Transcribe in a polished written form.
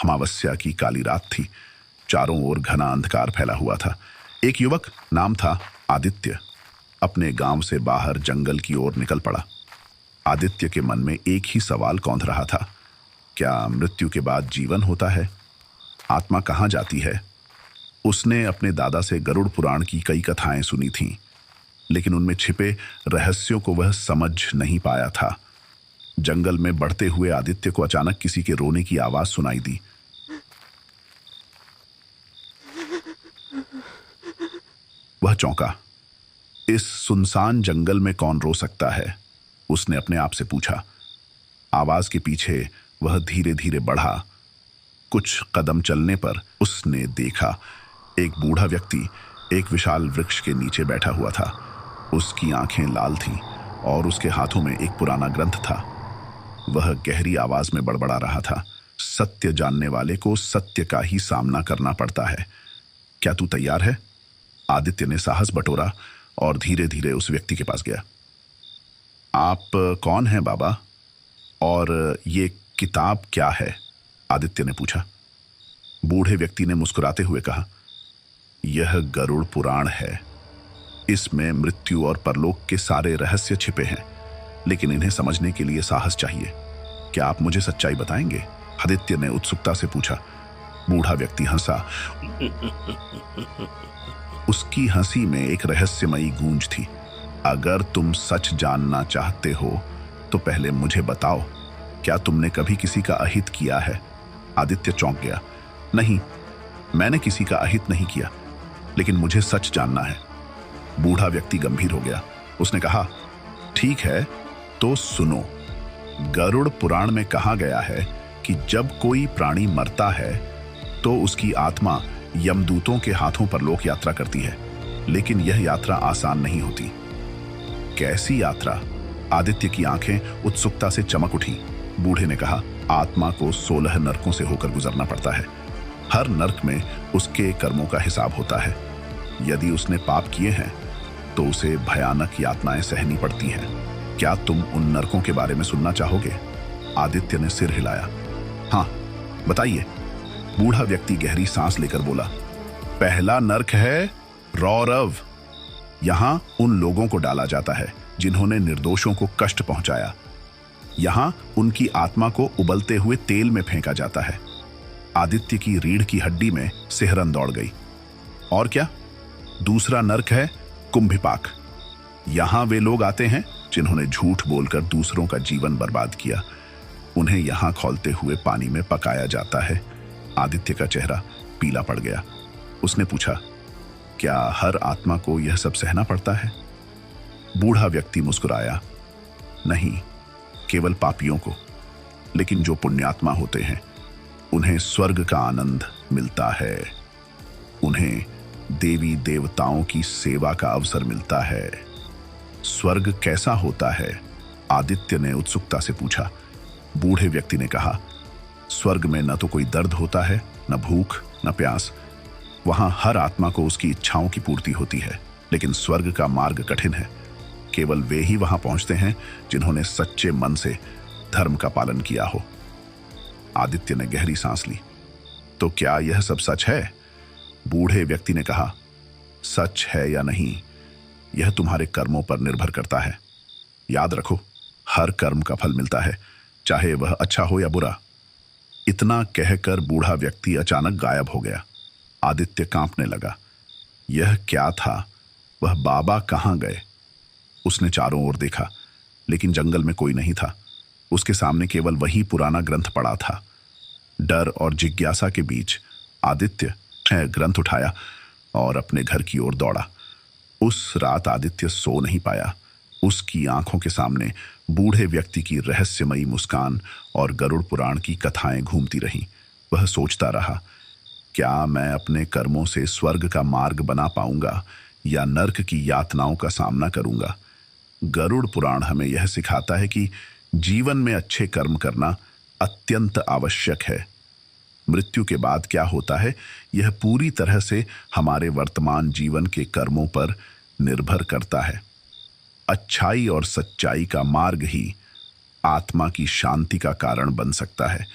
अमावस्या की काली रात थी। चारों ओर घना अंधकार फैला हुआ था। एक युवक, नाम था आदित्य, अपने गांव से बाहर जंगल की ओर निकल पड़ा। आदित्य के मन में एक ही सवाल कौंध रहा था, क्या मृत्यु के बाद जीवन होता है? आत्मा कहाँ जाती है? उसने अपने दादा से गरुड़ पुराण की कई कथाएं सुनी थीं, लेकिन उनमें छिपे रहस्यों को वह समझ नहीं पाया था। जंगल में बढ़ते हुए आदित्य को अचानक किसी के रोने की आवाज सुनाई दी। वह चौंका। इस सुनसान जंगल में कौन रो सकता है? उसने अपने आप से पूछा। आवाज के पीछे वह धीरे धीरे बढ़ा। कुछ कदम चलने पर उसने देखा एक बूढ़ा व्यक्ति एक विशाल वृक्ष के नीचे बैठा हुआ था। उसकी आंखें लाल थीं और उसके हाथों में एक पुराना ग्रंथ था। वह गहरी आवाज में बड़बड़ा रहा था, सत्य जानने वाले को सत्य का ही सामना करना पड़ता है। क्या तू तैयार है? आदित्य ने साहस बटोरा और धीरे धीरे उस व्यक्ति के पास गया। आप कौन हैं बाबा? और ये किताब क्या है? आदित्य ने पूछा। बूढ़े व्यक्ति ने मुस्कुराते हुए कहा, यह गरुड़ पुराण है। इसमें मृत्यु और परलोक के सारे रहस्य छिपे हैं, लेकिन इन्हें समझने के लिए साहस चाहिए। क्या आप मुझे सच्चाई बताएंगे? आदित्य ने उत्सुकता से पूछा। बूढ़ा व्यक्ति हंसा। उसकी हंसी में एक रहस्यमयी गूंज थी। अगर तुम सच जानना चाहते हो तो पहले मुझे बताओ, क्या तुमने कभी किसी का अहित किया है? आदित्य चौंक गया। नहीं, मैंने किसी का अहित नहीं किया, लेकिन मुझे सच जानना है। बूढ़ा व्यक्ति गंभीर हो गया। उसने कहा, ठीक है, तो सुनो। गरुड़ पुराण में कहा गया है कि जब कोई प्राणी मरता है तो उसकी आत्मा यमदूतों के हाथों पर लोक यात्रा करती है, लेकिन यह यात्रा आसान नहीं होती। कैसी यात्रा? आदित्य की आंखें उत्सुकता से चमक उठी। बूढ़े ने कहा, आत्मा को 16 नरकों से होकर गुजरना पड़ता है। हर नरक में उसके कर्मों का हिसाब होता है। यदि उसने पाप किए हैं तो उसे भयानक यातनाएं सहनी पड़ती हैं। क्या तुम उन नरकों के बारे में सुनना चाहोगे? आदित्य ने सिर हिलाया। हाँ, बताइए। बूढ़ा व्यक्ति गहरी सांस लेकर बोला, पहला नरक है रौरव। यहां उन लोगों को डाला जाता है जिन्होंने निर्दोषों को कष्ट पहुंचाया। यहां उनकी आत्मा को उबलते हुए तेल में फेंका जाता है। आदित्य की रीढ़ की हड्डी में सिहरन दौड़ गई। और क्या? दूसरा नरक है कुंभिपाक। यहां वे लोग आते हैं जिन्होंने झूठ बोलकर दूसरों का जीवन बर्बाद किया। उन्हें यहां खौलते हुए पानी में पकाया जाता है। आदित्य का चेहरा पीला पड़ गया। उसने पूछा, क्या हर आत्मा को यह सब सहना पड़ता है? बूढ़ा व्यक्ति मुस्कुराया। नहीं, केवल पापियों को। लेकिन जो पुण्यात्मा होते हैं उन्हें स्वर्ग का आनंद मिलता है। उन्हें देवी देवताओं की सेवा का अवसर मिलता है। स्वर्ग कैसा होता है? आदित्य ने उत्सुकता से पूछा। बूढ़े व्यक्ति ने कहा, स्वर्ग में न तो कोई दर्द होता है, न भूख, न प्यास। वहां हर आत्मा को उसकी इच्छाओं की पूर्ति होती है। लेकिन स्वर्ग का मार्ग कठिन है। केवल वे ही वहां पहुंचते हैं जिन्होंने सच्चे मन से धर्म का पालन किया हो। आदित्य ने गहरी सांस ली। तो क्या यह सब सच है? बूढ़े व्यक्ति ने कहा, सच है या नहीं, यह तुम्हारे कर्मों पर निर्भर करता है। याद रखो, हर कर्म का फल मिलता है, चाहे वह अच्छा हो या बुरा। इतना कहकर बूढ़ा व्यक्ति अचानक गायब हो गया। आदित्य कांपने लगा। यह क्या था? वह बाबा कहां गए? उसने चारों ओर देखा, लेकिन जंगल में कोई नहीं था। उसके सामने केवल वही पुराना ग्रंथ पड़ा था। डर और जिज्ञासा के बीच आदित्य ने ग्रंथ उठाया और अपने घर की ओर दौड़ा। उस रात आदित्य सो नहीं पाया। उसकी आंखों के सामने बूढ़े व्यक्ति की रहस्यमयी मुस्कान और गरुड़ पुराण की कथाएं घूमती रहीं। वह सोचता रहा, क्या मैं अपने कर्मों से स्वर्ग का मार्ग बना पाऊंगा या नर्क की यातनाओं का सामना करूंगा? गरुड़ पुराण हमें यह सिखाता है कि जीवन में अच्छे कर्म करना अत्यंत आवश्यक है। मृत्यु के बाद क्या होता है, यह पूरी तरह से हमारे वर्तमान जीवन के कर्मों पर निर्भर करता है। अच्छाई और सच्चाई का मार्ग ही आत्मा की शांति का कारण बन सकता है।